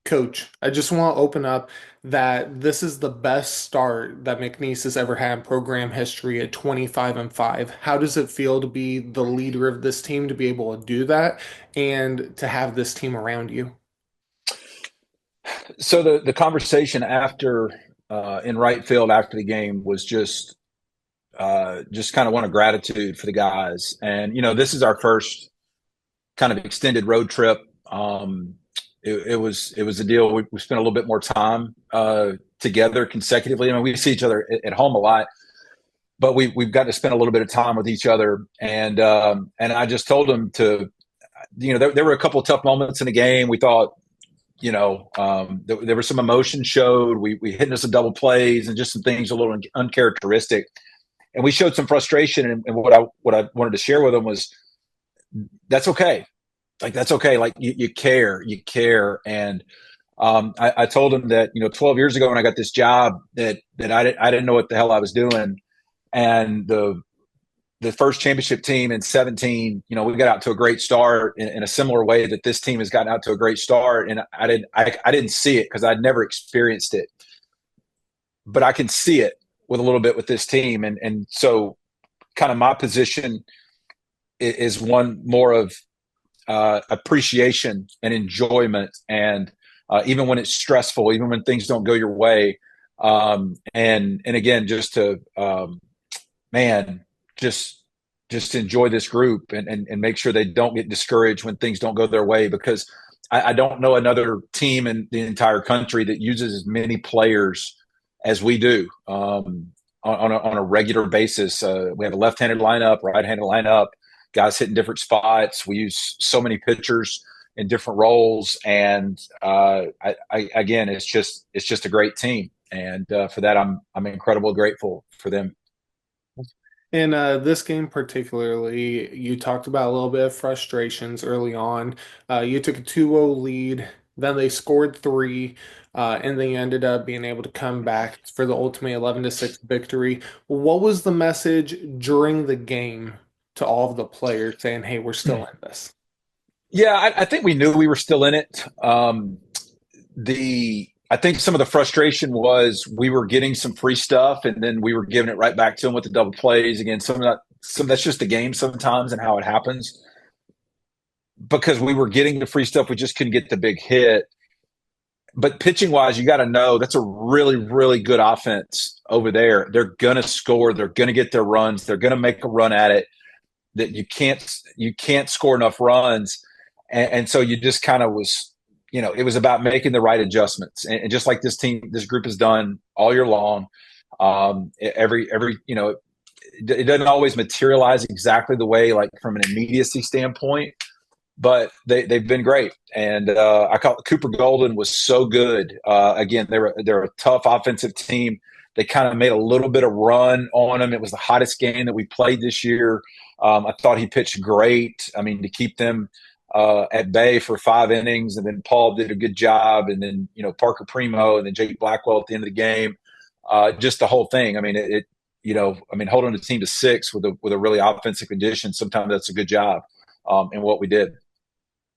Coach, I just want to open up that this is the best start that McNeese has ever had in program history at 25-5. How does it feel to be the leader of this team, to be able to do that, and to have this team around you? So the conversation after in right field after the game was just kind of one of gratitude for the guys. And this is our first kind of extended road trip. It was a deal. We spent a little bit more time together consecutively. I mean, we see each other at home a lot, but we've got to spend a little bit of time with each other. And I just told him to, there were a couple of tough moments in the game. We thought, there was some emotion showed. We hit into some double plays and just some things a little uncharacteristic. And we showed some frustration. And what I wanted to share with them was that's okay. Like that's okay. Like you care. And I told him that 12 years ago when I got this job that I didn't know what the hell I was doing, and the first championship team in 17, we got out to a great start in a similar way that this team has gotten out to a great start. And I didn't see it because I'd never experienced it, but I can see it with a little bit with this team. And so kind of my position is one more of appreciation and enjoyment. And even when it's stressful, even when things don't go your way. And again, just to, man, just enjoy this group and make sure they don't get discouraged when things don't go their way, because I don't know another team in the entire country that uses as many players as we do on a regular basis. We have a left-handed lineup, right-handed lineup, guys hitting different spots. We use so many pitchers in different roles, and again, it's just a great team, and for that, I'm incredibly grateful for them. In this game particularly, you talked about a little bit of frustrations early on. You took a 2-0 lead, then they scored three, and then you ended up being able to come back for the ultimate 11-6 victory. What was the message during the game to all of the players saying, "Hey, we're still in this"? Yeah, I think we knew we were still in it. The I think some of the frustration was we were getting some free stuff, and then we were giving it right back to them with the double plays. Again, some that's just the game sometimes and how it happens. Because we were getting the free stuff, we just couldn't get the big hit. But pitching wise, you got to know that's a really, really good offense over there. They're gonna score. They're gonna get their runs. They're gonna make a run at it. That you can't score enough runs, and so you just kind of was, it was about making the right adjustments, and just like this group has done all year long. Every it doesn't always materialize exactly the way, like from an immediacy standpoint, but they've been great. And I call Cooper Golden was so good. Again, they're a tough offensive team. They kind of made a little bit of run on him. It was the hottest game that we played this year. I thought he pitched great. I mean, to keep them at bay for 5 innings, and then Paul did a good job, and then Parker Primo, and then Jake Blackwell at the end of the game. Just the whole thing. I mean, holding the team to 6 with a really offensive condition, sometimes that's a good job in what we did.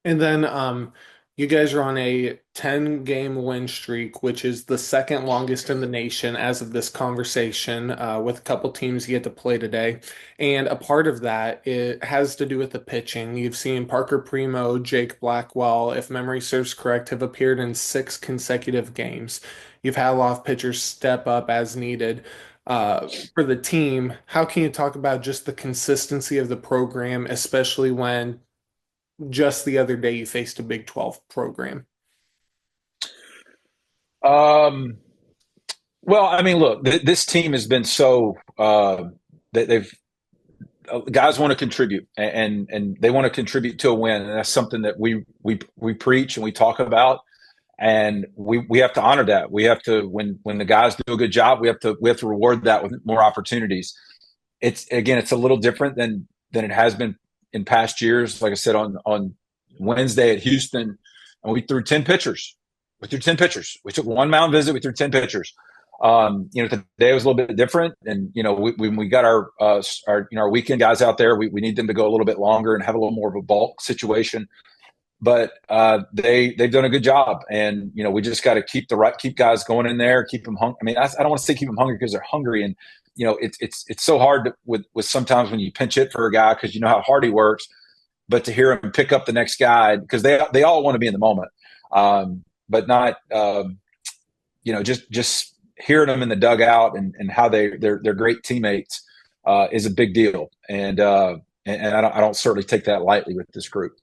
And then you guys are on a 10-game win streak, which is the second longest in the nation as of this conversation, with a couple teams you get to play today. And a part of that, it has to do with the pitching. You've seen Parker Primo, Jake Blackwell, if memory serves correct, have appeared in 6 consecutive games. You've had a lot of pitchers step up as needed. For the team, how can you talk about just the consistency of the program, especially when just the other day you faced a Big 12 program? Um, well, I mean, look, this team has been so they've guys want to contribute, and they want to contribute to a win, and that's something that we preach and we talk about, and we have to honor that. We have to, when the guys do a good job, we have to reward that with more opportunities. It's a little different than it has been in past years. Like I said, on Wednesday at Houston, and we threw 10 pitchers. We threw 10 pitchers. We took one mound visit. We threw 10 pitchers. Today was a little bit different, and when we got our weekend guys out there, we need them to go a little bit longer and have a little more of a bulk situation. but they've done a good job, and we just got to keep guys going in there, keep them hungry. I mean, I don't want to say keep them hungry because they're hungry, and it's so hard with sometimes when you pinch hit for a guy because you know how hard he works, but to hear him pick up the next guy because they all want to be in the moment, but not just hearing them in the dugout and how they're great teammates is a big deal, and I don't certainly take that lightly with this group.